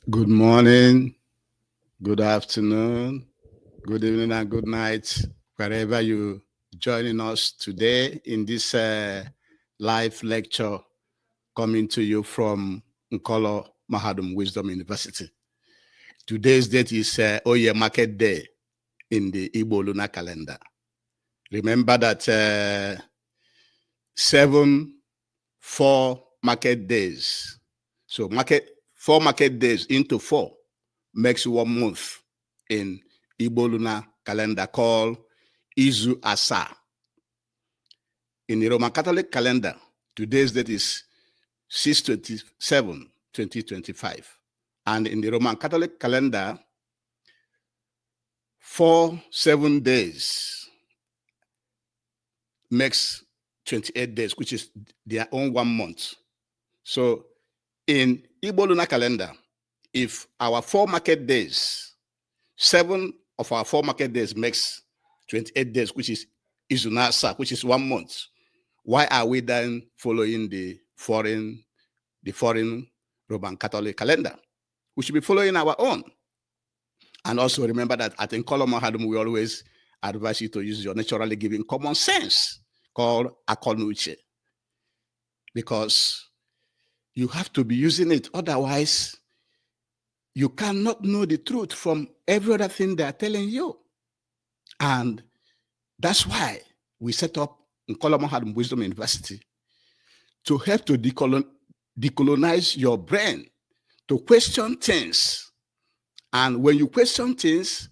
Good morning, good afternoon, good evening, and good night, wherever you joining us today in this live lecture coming to you from Nkolo Mahadum Wisdom University. Today's date is Oye Market Day in the Igbo lunar calendar. Remember that 4 market days. So 4 market days into 4 makes 1 month in Igbo lunar calendar called Izu Asa. In the Roman Catholic calendar, today's date is 6/27/2025. And in the Roman Catholic calendar, 7 days makes 28 days, which is their own 1 month. So in Igbo lunar calendar, if our 4 market days, 7 of our 4 market days makes 28 days, which is Izunasa, which is 1 month, why are we then following the foreign Roman Catholic calendar? We should be following our own. And also remember that at Nkolo Mahadum, we always advise you to use your naturally given common sense called Akonuche, because you have to be using it. Otherwise, you cannot know the truth from every other thing they are telling you. And that's why we set up Nkolo Mahadum Wisdom University to help to decolonize your brain, to question things. And when you question things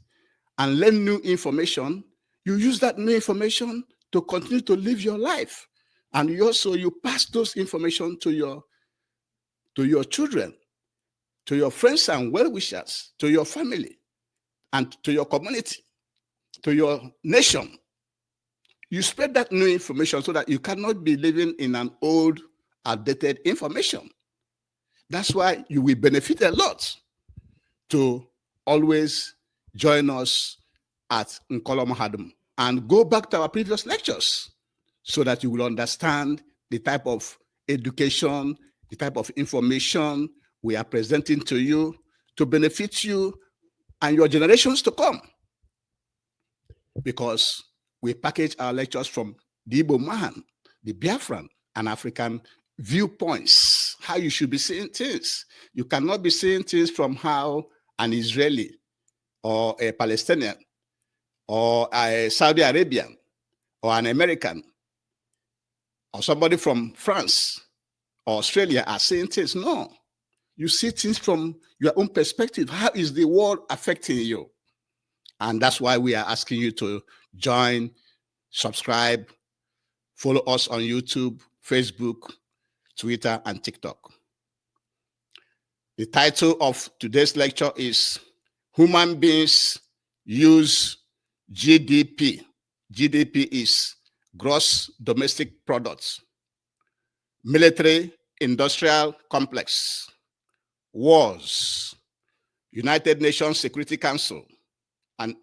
and learn new information, you use that new information to continue to live your life. And you pass those information to your children, to your friends and well-wishers, to your family, and to your community, to your nation. You spread that new information so that you cannot be living in an old, outdated information. That's why you will benefit a lot to always join us at Nkolo Mahadum and go back to our previous lectures so that you will understand the type of education, the type of information we are presenting to you to benefit you and your generations to come. Because we package our lectures from the Igbo man, the Biafran, and African viewpoints, how you should be seeing things. You cannot be seeing things from how an Israeli or a Palestinian or a Saudi Arabian or an American or somebody from France or Australia are seeing things. No, you see things from your own perspective. How is the world affecting you? And that's why we are asking you to join, subscribe, follow us on YouTube, Facebook, Twitter, and TikTok. The title of today's lecture is Human Beings Use GDP. GDP is Gross Domestic Products. Military Industrial Complex. Wars. United Nations Security Council. And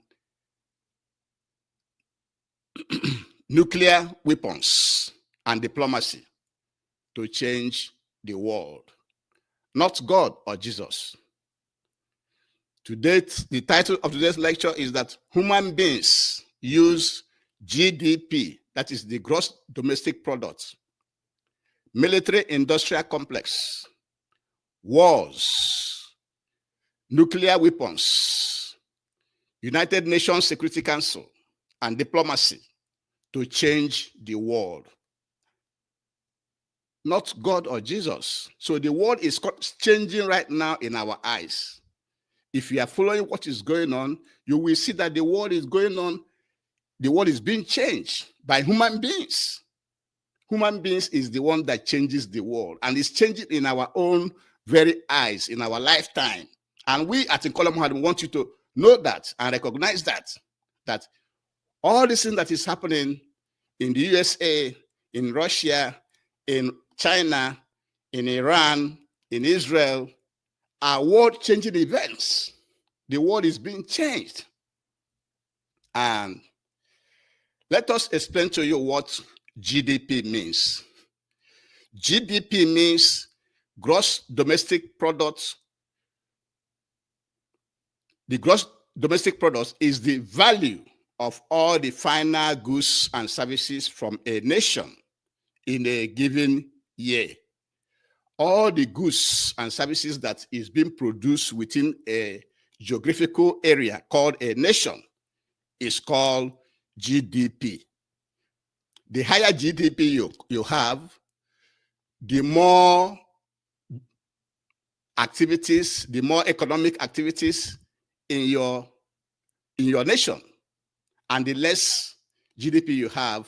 nuclear weapons and diplomacy to change the world. Not God or Jesus. Today, the title of today's lecture is that human beings use GDP, that is the gross domestic product, military industrial complex, wars, nuclear weapons, United Nations Security Council, and diplomacy to change the world. Not God or Jesus. So the world is changing right now in our eyes. If you are following what is going on, you will see that the world is going on. The world is being changed by human beings. Human beings is the one that changes the world, and it's changing in our own very eyes, in our lifetime. And we at Nkolo Mahadum want you to know that and recognize that all this thing that is happening in the USA, in Russia, in China, in Iran, in Israel, are world-changing events. The world is being changed. And let us explain to you what GDP means. GDP means gross domestic product The gross domestic product is the value of all the final goods and services from a nation in a given year. All the goods and services that is being produced within a geographical area called a nation is called GDP. The higher GDP you have, the more activities, the more economic activities in your nation. And the less GDP you have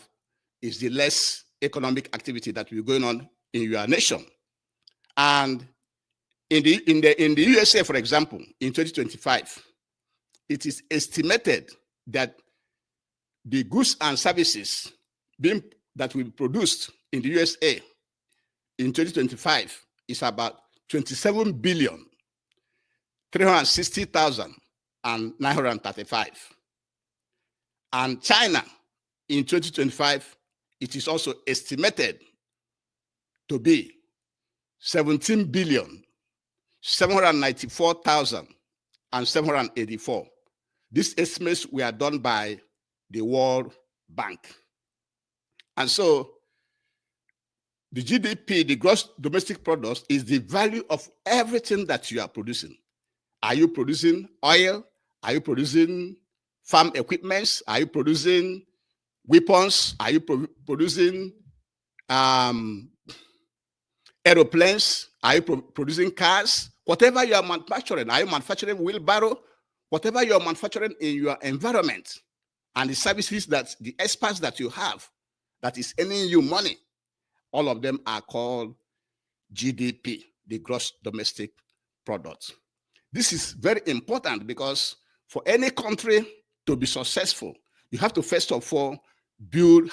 is the less economic activity that will be going on in your nation. And in the USA, for example, in 2025, it is estimated that the goods and services that will be produced in the USA in 2025 is about 27 billion 360,935. And China in 2025, it is also estimated to be 17 billion 794,784. These estimates were done by the World Bank. And so the GDP, the gross domestic product, is the value of everything that you are producing. Are you producing oil? Are you producing farm equipments? Are you producing weapons? Are you producing aeroplanes? Are you producing cars? Whatever you are manufacturing, are you manufacturing wheelbarrow? Whatever you are manufacturing in your environment and the services that the experts that you have that is earning you money, all of them are called GDP, the gross domestic product. This is very important because for any country to be successful, you have to first of all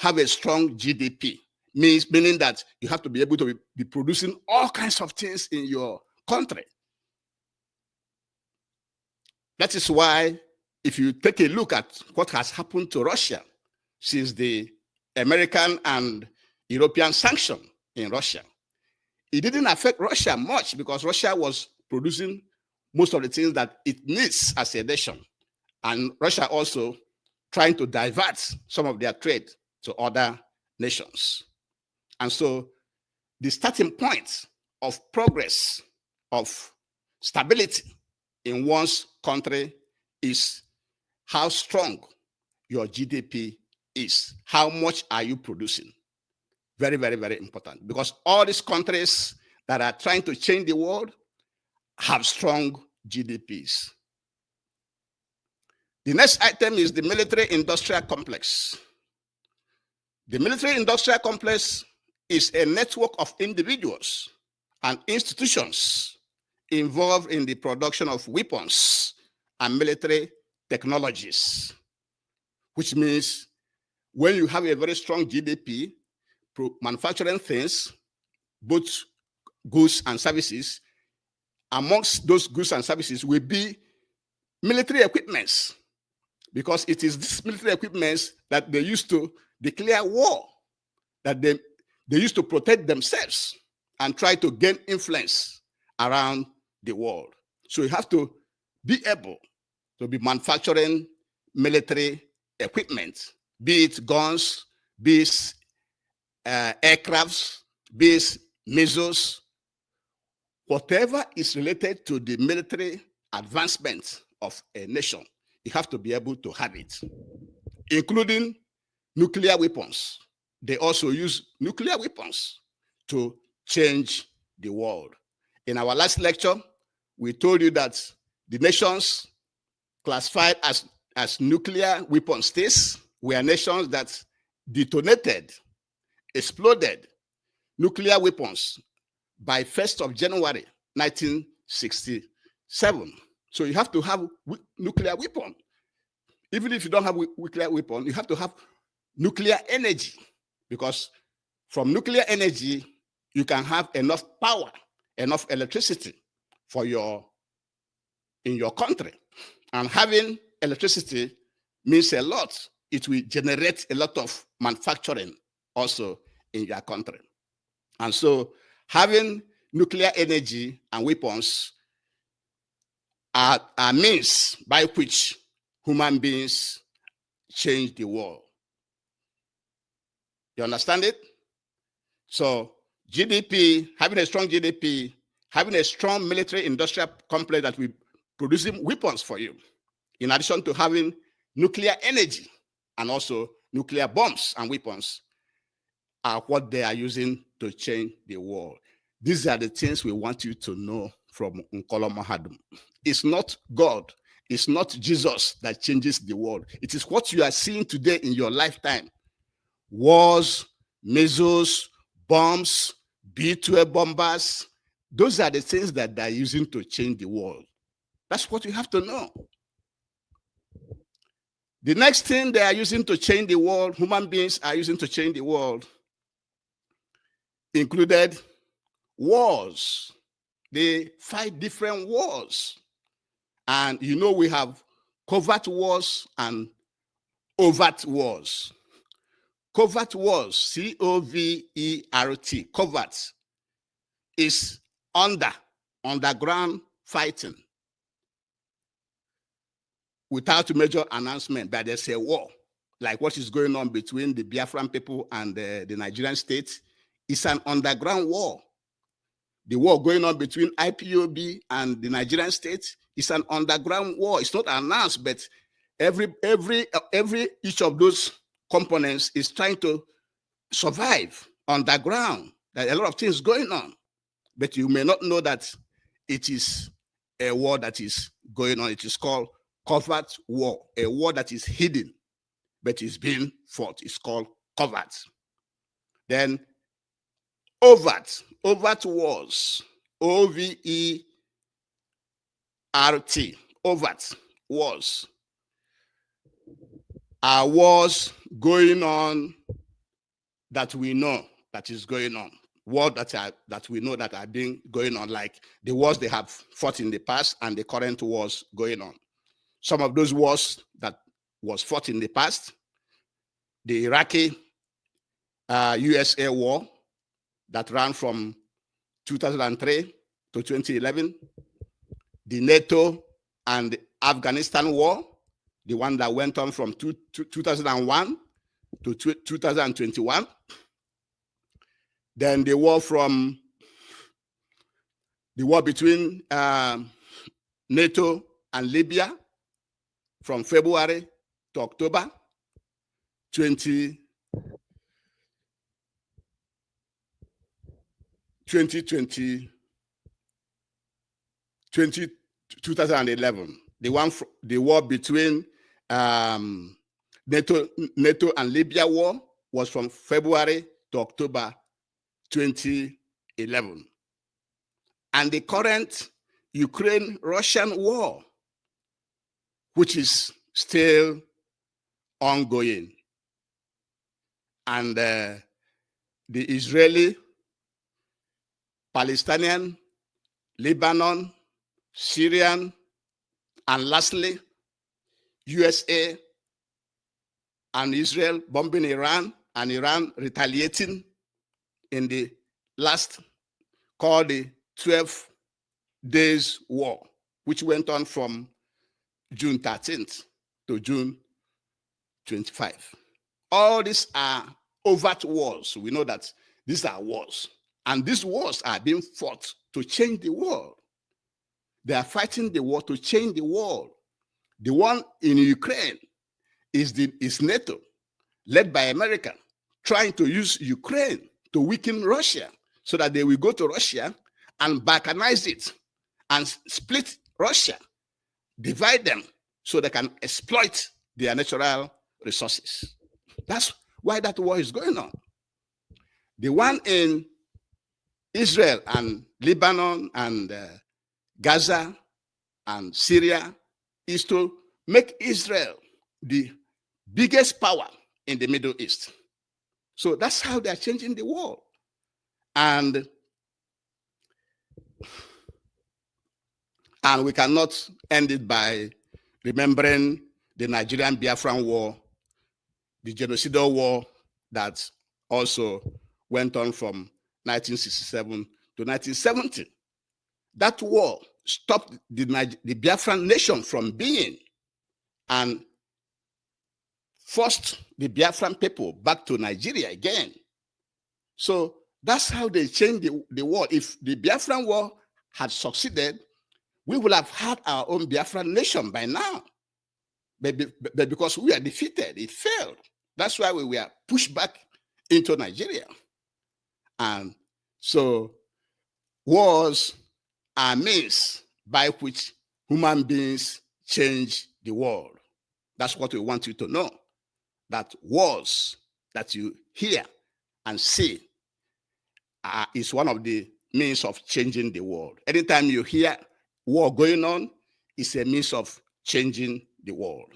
have a strong GDP, meaning that you have to be able to be producing all kinds of things in your country. That is why if you take a look at what has happened to Russia since the American and European sanction in Russia, it didn't affect Russia much because Russia was producing most of the things that it needs as a nation. And Russia also trying to divert some of their trade to other nations. And so the starting point of progress, of stability in one's country is how strong your GDP is. How much are you producing? Very, very, very important. Because all these countries that are trying to change the world have strong GDPs. The next item is the military-industrial complex. The military-industrial complex is a network of individuals and institutions involved in the production of weapons and military technologies, which means when you have a very strong GDP, manufacturing things, both goods and services, amongst those goods and services will be military equipments, because it is these military equipments that they used to declare war, that they used to protect themselves and try to gain influence around the world. So you have to be able to be manufacturing military equipment, be it guns, be it aircrafts, be it missiles, whatever is related to the military advancement of a nation, you have to be able to have it, including nuclear weapons. They also use nuclear weapons to change the world. In our last lecture, we told you that the nations classified as nuclear weapon states were nations that detonated, exploded nuclear weapons by 1st of January 1967. So you have to have nuclear weapon. Even if you don't have nuclear weapon, you have to have nuclear energy, because from nuclear energy, you can have enough power, enough electricity in your country. And having electricity means a lot. It will generate a lot of manufacturing also in your country. And so having nuclear energy and weapons are means by which human beings change the world. You understand it? So GDP, having a strong GDP, having a strong military industrial complex that will producing weapons for you, in addition to having nuclear energy and also nuclear bombs and weapons, are what they are using to change the world. These are the things we want you to know from Nkolo Mahadum. It's not God, it's not Jesus that changes the world. It is what you are seeing today in your lifetime. Wars, missiles, bombs, B-12 bombers. Those are the things that they're using to change the world. That's what you have to know. The next thing they are using to change the world, human beings are using to change the world, included wars. They fight different wars. And you know we have covert wars and overt wars. Covert wars, C-O-V-E-R-T, covert, is underground fighting without major announcement, but there's a war, like what is going on between the Biafran people and the Nigerian state. It's an underground war. The war going on between IPOB and the Nigerian state is an underground war. It's not announced, but each of those components is trying to survive underground. There are a lot of things going on, but you may not know that it is a war that is going on. It is called covert war, a war that is hidden, but is being fought. It's called covert. Then overt wars, O-V-E-R-T, overt wars, are wars going on that we know that is going on. Wars that we know that are being going on, like the wars they have fought in the past and the current wars going on. Some of those wars that was fought in the past, the Iraqi USA war that ran from 2003 to 2011, the NATO and Afghanistan war, the one that went on from 2001 to 2021, then the war between NATO and Libya from February to October 2011. The war between NATO and Libya war was from February to October 2011. And the current Ukraine-Russian war, which is still ongoing. And the Israeli, Palestinian, Lebanon, Syrian, and lastly, USA and Israel bombing Iran and Iran retaliating in the last, called the 12 Days War, which went on from June 13th to June 25. All these are overt wars. We know that these are wars. And these wars are being fought to change the world. They are fighting the war to change the world. The one in Ukraine is NATO, led by America, trying to use Ukraine to weaken Russia so that they will go to Russia and balkanize it and split Russia, divide them so they can exploit their natural resources. That's why that war is going on. The one in Israel and Lebanon and Gaza and Syria is to make Israel the biggest power in the Middle East. So that's how they're changing the world. And we cannot end it by remembering the Nigerian Biafran War, the genocidal war that also went on from 1967 to 1970. That war stop the Biafran nation from being and forced the Biafran people back to Nigeria again. So that's how they changed the war. If the Biafran war had succeeded, we would have had our own Biafran nation by now. But because we are defeated, it failed. That's why we were pushed back into Nigeria. And so wars are means by which human beings change the world. That's what we want you to know. That wars that you hear and see is one of the means of changing the world. Anytime you hear war going on, it's a means of changing the world.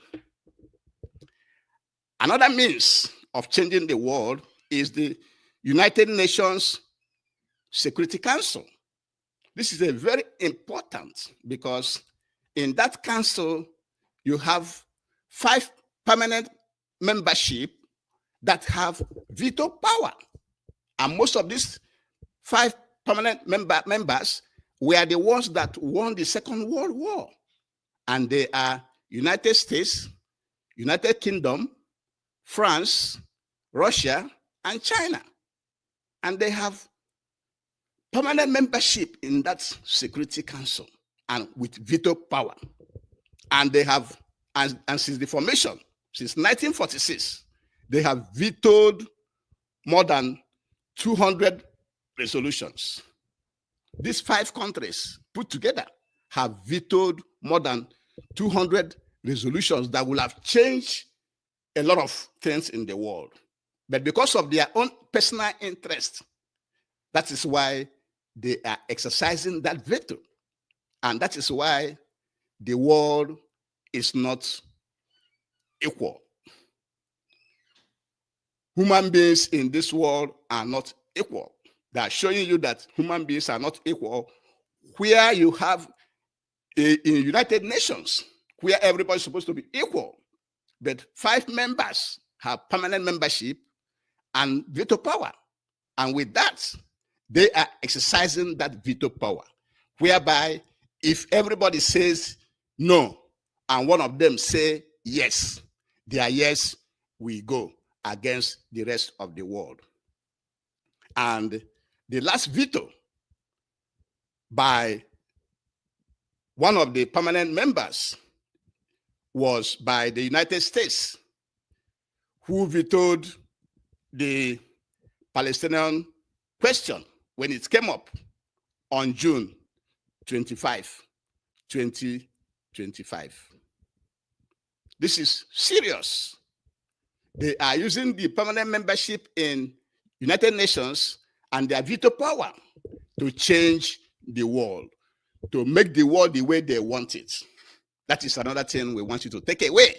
Another means of changing the world is the United Nations Security Council. This is a very important because in that council, you have 5 permanent membership that have veto power. And most of these 5 permanent members were the ones that won the Second World War. And they are United States, United Kingdom, France, Russia, and China. And they have permanent membership in that Security Council and with veto power. And they have, and since the formation, since 1946, they have vetoed more than 200 resolutions. These 5 countries put together have vetoed more than 200 resolutions that will have changed a lot of things in the world. But because of their own personal interest, that is why they are exercising that veto. And that is why the world is not equal. Human beings in this world are not equal. They are showing you that human beings are not equal, where you have in United Nations, where everybody's supposed to be equal. But 5 members have permanent membership and veto power. And with that, they are exercising that veto power, whereby if everybody says no, and one of them say yes, their yes will go against the rest of the world. And the last veto by one of the permanent members was by the United States, who vetoed the Palestinian question when it came up on June 25, 2025. This is serious. They are using the permanent membership in United Nations and their veto power to change the world, to make the world the way they want it. That is another thing we want you to take away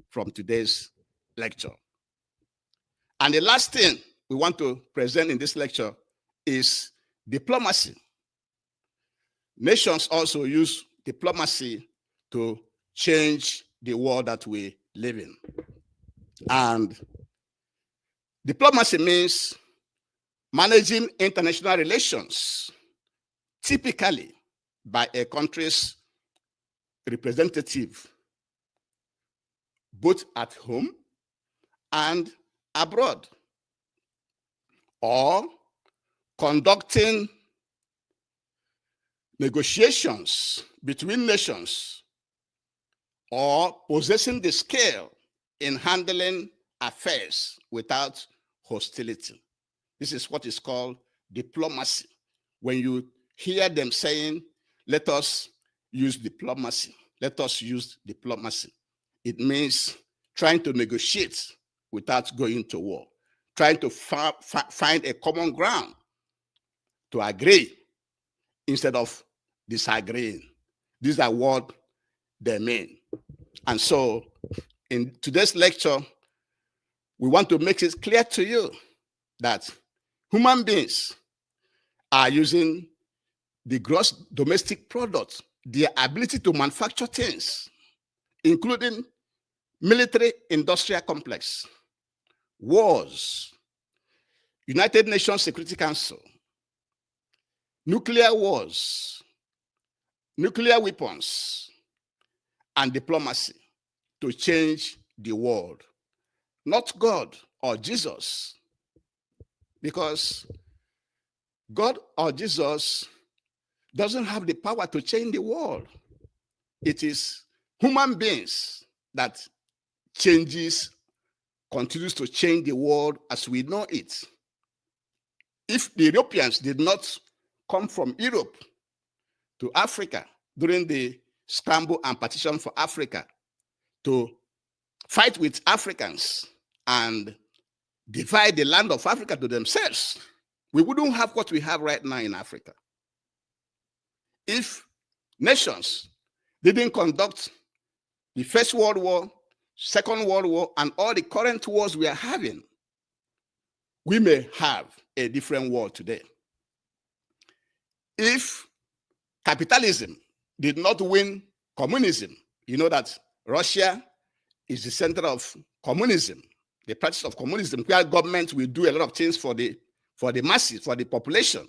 from today's lecture. And the last thing we want to present in this lecture is diplomacy. Nations also use diplomacy to change the world that we live in. And diplomacy means managing international relations, typically by a country's representative, both at home and abroad, or conducting negotiations between nations, or possessing the skill in handling affairs without hostility. This is what is called diplomacy. When you hear them saying, let us use diplomacy, let us use diplomacy, it means trying to negotiate without going to war, trying to find a common ground to agree instead of disagreeing. These are what they mean. And so in today's lecture, we want to make it clear to you that human beings are using the gross domestic product, their ability to manufacture things, including military industrial complex, wars, United Nations Security Council, nuclear wars, nuclear weapons and diplomacy to change the world, not God or Jesus. Because God or Jesus doesn't have the power to change the world. It is human beings that continues to change the world as we know it. If the Europeans did not come from Europe to Africa during the scramble and partition for Africa to fight with Africans and divide the land of Africa to themselves, we wouldn't have what we have right now in Africa. If nations didn't conduct the First World War, Second World War, and all the current wars we are having, we may have a different world today. If capitalism did not win communism, you know that Russia is the center of communism, the practice of communism, where government will do a lot of things for the masses, for the population.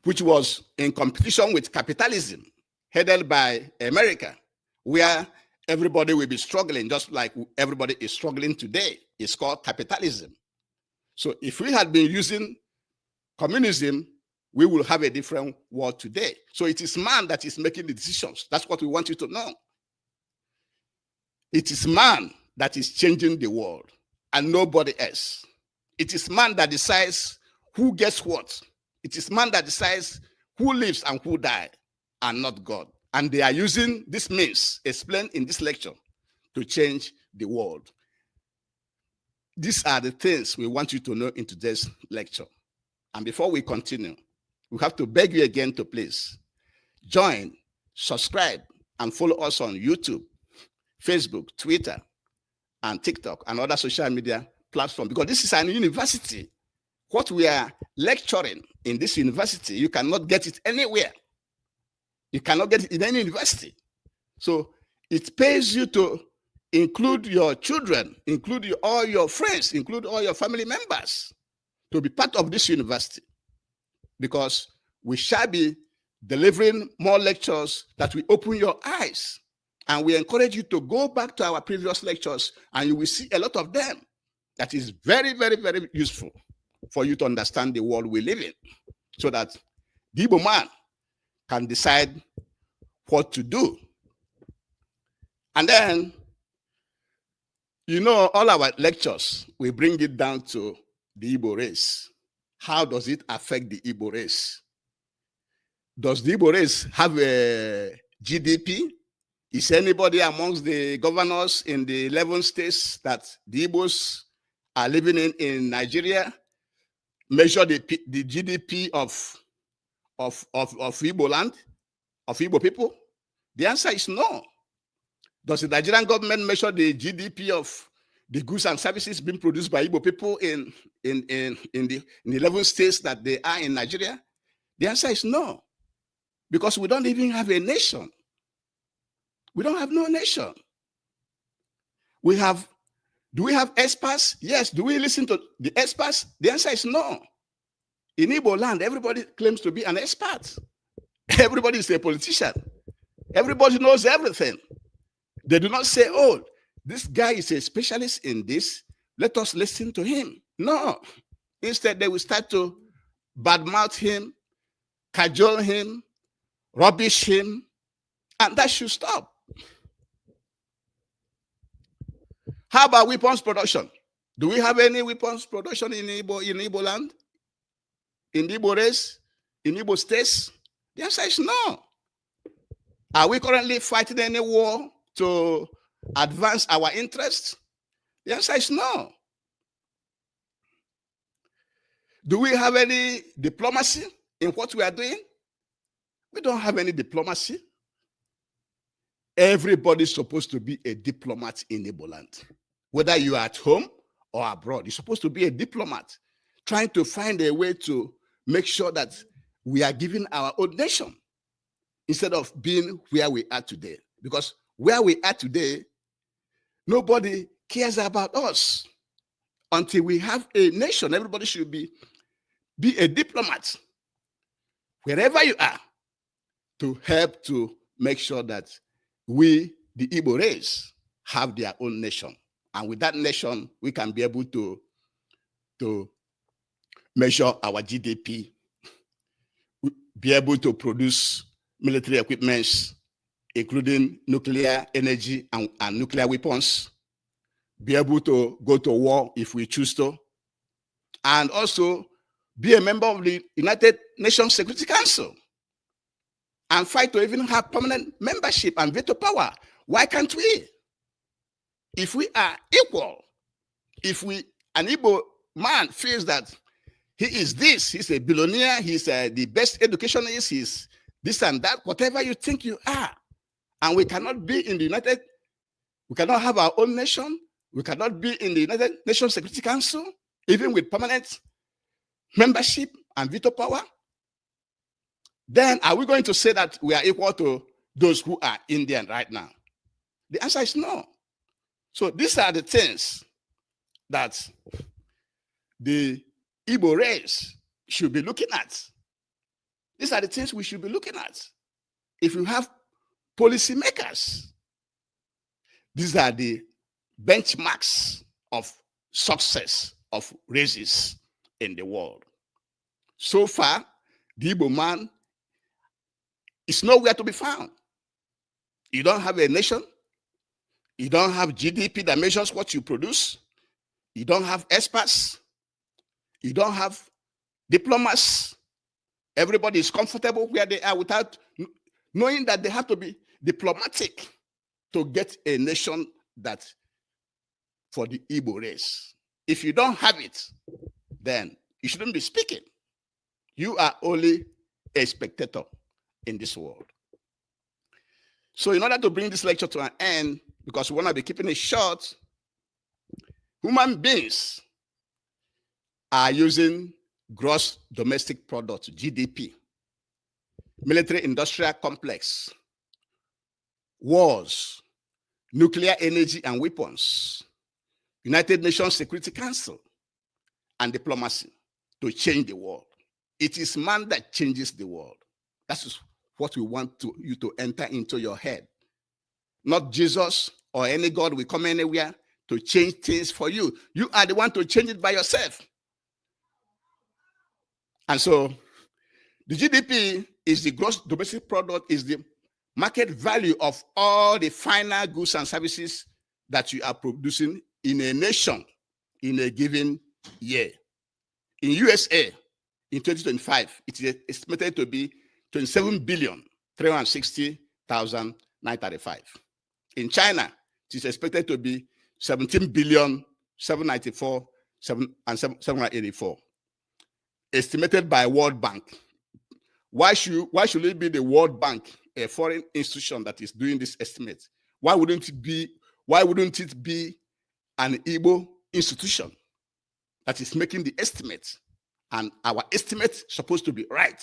Which was in competition with capitalism, headed by America, where everybody will be struggling, just like everybody is struggling today. It's called capitalism. So if we had been using communism, we will have a different world today. So it is man that is making the decisions. That's what we want you to know. It is man that is changing the world and nobody else. It is man that decides who gets what. It is man that decides who lives and who dies, and not God. And they are using this means explained in this lecture to change the world. These are the things we want you to know in today's lecture. And before we continue, we have to beg you again to please join, subscribe, and follow us on YouTube, Facebook, Twitter, and TikTok, and other social media platforms, because this is an university. What we are lecturing in this university, you cannot get it anywhere. You cannot get it in any university. So it pays you to include your children, include all your friends, include all your family members to be part of this university, because we shall be delivering more lectures that will open your eyes. And we encourage you to go back to our previous lectures, and you will see a lot of them that is very, very, very useful for you to understand the world we live in, so that the Igbo man can decide what to do. And then, you know, all our lectures, we bring it down to the Igbo race. How does it affect the Igbo race? Does the Igbo race have a GDP? Is anybody amongst the governors in the 11 states that the Igbos are living in Nigeria measure the GDP of Igbo land, of Igbo people? The answer is no. Does the Nigerian government measure the GDP of the goods and services being produced by Igbo people in the 11 states that they are in Nigeria? The answer is no, because we don't even have a nation. We don't have no nation. Do we have experts? Yes. Do we listen to the experts? The answer is no. In Igbo land, everybody claims to be an expert. Everybody is a politician. Everybody knows everything. They do not say, oh, this guy is a specialist in this, let us listen to him. No. Instead, they will start to badmouth him, cajole him, rubbish him, and that should stop. How about weapons production? Do we have any weapons production in Igbo land? In Igbo race? In Igbo states? The answer is no. Are we currently fighting any war to advance our interests? The answer is no. Do we have any diplomacy in what we are doing? We don't have any diplomacy. Everybody's supposed to be a diplomat in Igbo land. Whether you are at home or abroad, you're supposed to be a diplomat, trying to find a way to make sure that we are giving our own nation instead of being where we are today. Because where we are today, nobody cares about us. Until we have a nation, everybody should be be a diplomat wherever you are to help to make sure that we, the Igbo race, have their own nation. And with that nation, we can be able to measure our GDP, be able to produce military equipments, including nuclear energy and nuclear weapons, be able to go to war if we choose to, and also be a member of the United Nations Security Council and fight to even have permanent membership and veto power. Why can't we? If we are equal, if an Igbo man feels that he is this, he's a billionaire, he's the best educationist, he's this and that, whatever you think you are, and we cannot be in the we cannot have our own nation, we cannot be in the United Nations Security Council, even with permanent membership and veto power, then are we going to say that we are equal to those who are Indian right now? The answer is no. So these are the things that the Igbo race should be looking at. These are the things we should be looking at. If you have policymakers, these are the benchmarks of success of races in the world. So far, the Igbo man is nowhere to be found. You don't have a nation. You don't have GDP that measures what you produce. You don't have experts. You don't have diplomats. Everybody is comfortable where they are without knowing that they have to be diplomatic to get a nation that for the Igbo race. If you don't have it, then you shouldn't be speaking. You are only a spectator in this world. So in order to bring this lecture to an end, because we want to be keeping it short, human beings are using gross domestic product, GDP, military industrial complex, wars, nuclear energy and weapons, United Nations Security Council, and diplomacy to change the world. It is man that changes the world. That is what we want you to enter into your head. Not Jesus or any God will come anywhere to change things for you. You are the one to change it by yourself. And so the GDP is the gross domestic product, is the market value of all the final goods and services that you are producing in a nation in a given year. In USA, in 2025, it is estimated to be 27,360,935. In China, it is expected to be 17,794,784. Estimated by World Bank. Why should it be the World Bank, a foreign institution that is doing this estimate? Why wouldn't it be an Igbo institution that is making the estimate? And our estimate is supposed to be right.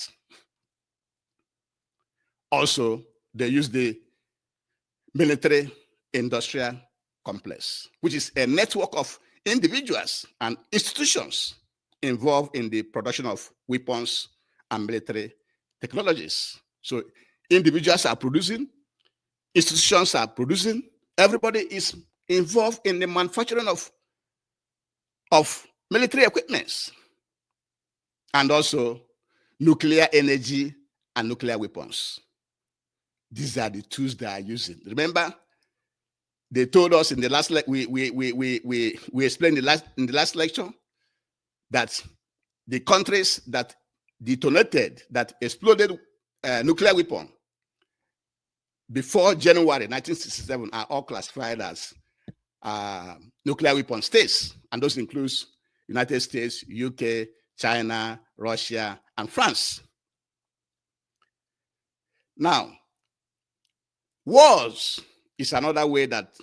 Also, they use the military industrial complex, which is a network of individuals and institutions involved in the production of weapons and military technologies. So individuals are producing, institutions are producing, everybody is involved in the manufacturing of military equipments, and also nuclear energy and nuclear weapons. These are the tools they are using. Remember, they told us in the last we explained in the last lecture that the countries that detonated, that exploded nuclear weapon before January 1967 are all classified as nuclear weapon states, and those includes United States, UK, China, Russia, and France. Now, wars is another way that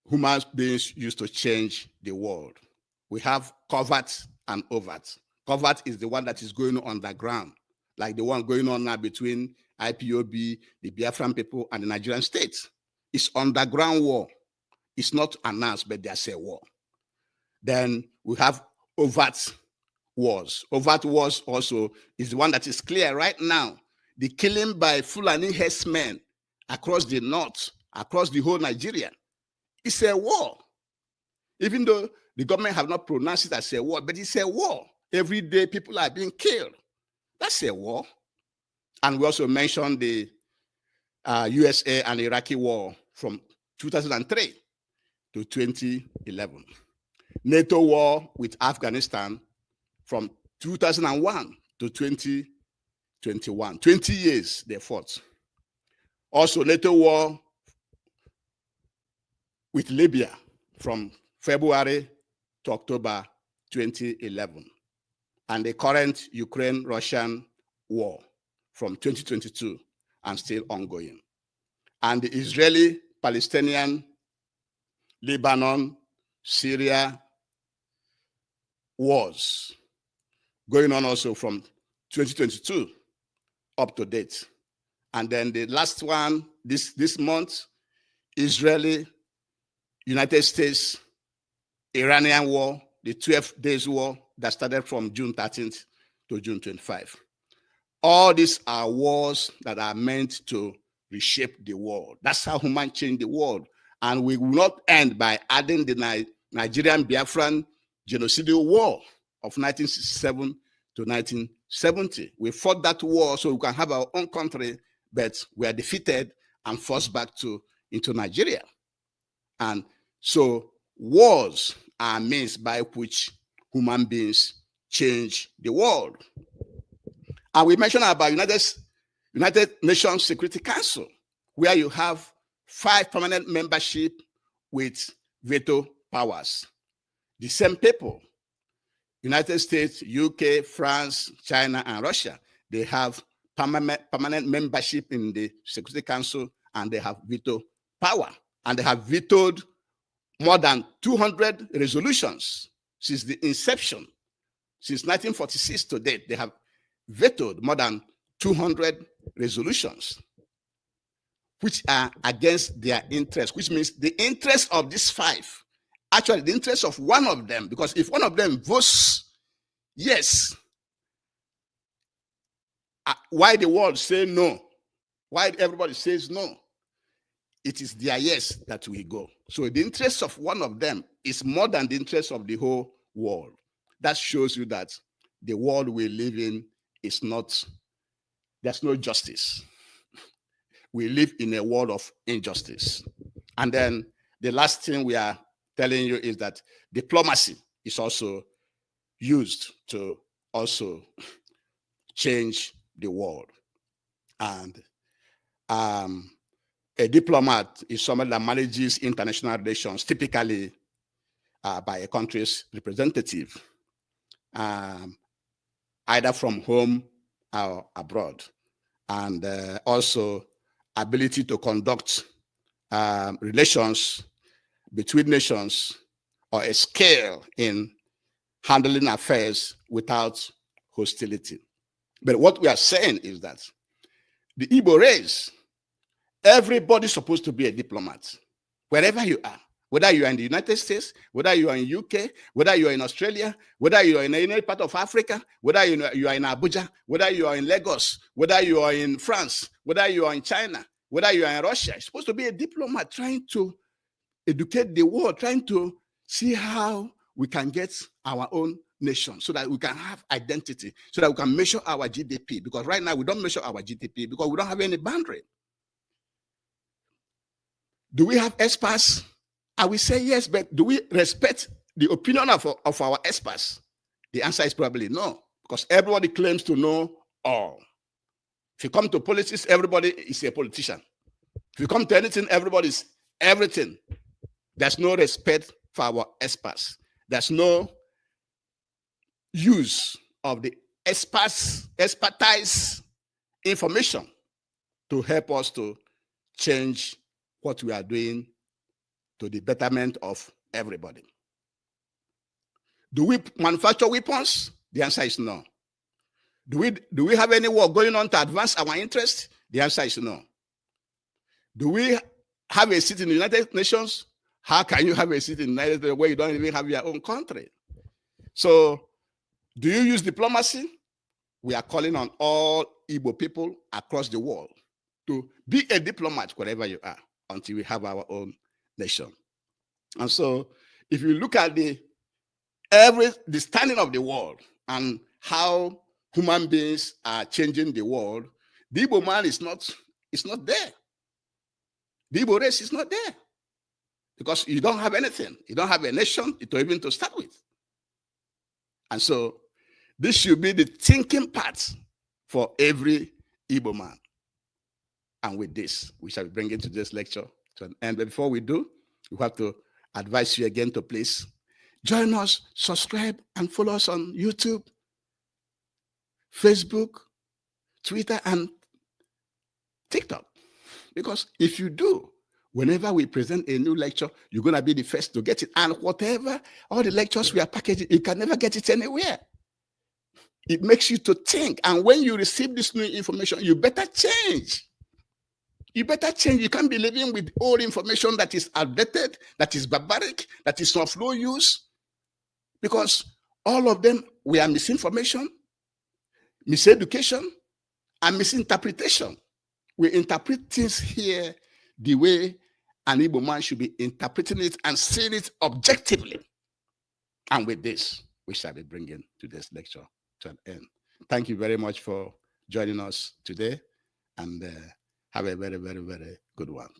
human beings use to change the world. We have covert and overt. Covert is the one that is going on underground, like the one going on now between IPOB, the Biafran people, and the Nigerian state. It's underground war. It's not announced, but there's a war. Then we have overt wars. Overt wars also is the one that is clear right now. The killing by Fulani herdsmen across the north, across the whole Nigeria. It's a war. Even though the government have not pronounced it as a war, but it's a war. Every day people are being killed. That's a war. And we also mentioned the USA and Iraqi war from 2003 to 2011. NATO war with Afghanistan from 2001 to 2021. 20 years they fought. Also NATO war with Libya from February to October 2011. And the current Ukraine-Russian war from 2022 and still ongoing. And the Israeli-Palestinian, Lebanon, Syria wars going on also from 2022 up to date. And then the last one this month, Israeli, United States, Iranian war, the 12 days war that started from June 13th to June 25. All these are wars that are meant to reshape the world. That's how human change the world. And we will not end by adding the Nigerian Biafran genocidal war of 1967 to 1970. We fought that war so we can have our own country, but we are defeated and forced back into Nigeria. And so wars are means by which human beings change the world. And we mentioned about United Nations Security Council, where you have 5 permanent membership with veto powers. The same people, United States, UK, France, China, and Russia, they have permanent membership in the Security Council, and they have veto power. And they have vetoed more than 200 resolutions since the inception. Since 1946 to date, they have vetoed more than 200 resolutions, which are against their interest, which means the interest of these 5, actually the interest of one of them, because if one of them votes yes, why the world say no? Why everybody says no? It is their yes that will go. So the interest of one of them is more than the interest of the whole world. That shows you that the world we live in is not, there's no justice. We live in a world of injustice. And then the last thing we are telling you is that diplomacy is also used to also change the world. And a diplomat is someone that manages international relations, typically by a country's representative, either from home or abroad. And also ability to conduct relations between nations, or a scale in handling affairs without hostility. But what we are saying is that the Igbo race, everybody's supposed to be a diplomat, wherever you are, whether you are in the United States, whether you are in UK, whether you are in Australia, whether you are in any part of Africa, whether you are in Abuja, whether you are in Lagos, whether you are in France, whether you are in China, whether you are in Russia. You're supposed to be a diplomat trying to educate the world, trying to see how we can get our own nation so that we can have identity, so that we can measure our GDP. Because right now we don't measure our GDP because we don't have any boundary. Do we have experts? I will say yes, but do we respect the opinion of our experts? The answer is probably no, because everybody claims to know all. If you come to politics, everybody is a politician. If you come to anything, everybody's everything. There's no respect for our experts. There's no use of the expertise information to help us to change what we are doing to the betterment of everybody. Do we manufacture weapons? The answer is no. Do we have any war going on to advance our interests? The answer is no. Do we have a seat in the United Nations? How can you have a seat in the United States where you don't even have your own country? So, do you use diplomacy? We are calling on all Igbo people across the world to be a diplomat wherever you are until we have our own nation. And so, if you look at the standing of the world and how human beings are changing the world, the Igbo man is not there. The Igbo race is not there because you don't have anything. You don't have a nation even to start with. And so this should be the thinking part for every Igbo man. And with this, we shall be bringing today's lecture to an end. But before we do, we have to advise you again to please join us, subscribe, and follow us on YouTube, Facebook, Twitter, and TikTok. Because if you do, whenever we present a new lecture, you're going to be the first to get it. And whatever, all the lectures we are packaging, you can never get it anywhere. It makes you to think. And when you receive this new information, you better change. You better change. You can't be living with old information that is outdated, that is barbaric, that is of no use. Because all of them were misinformation, miseducation, and misinterpretation. We interpret things here the way an Igbo man should be interpreting it and seeing it objectively. And with this, we shall be bringing today's lecture to an end. Thank you very much for joining us today, and have a very, very, very good one.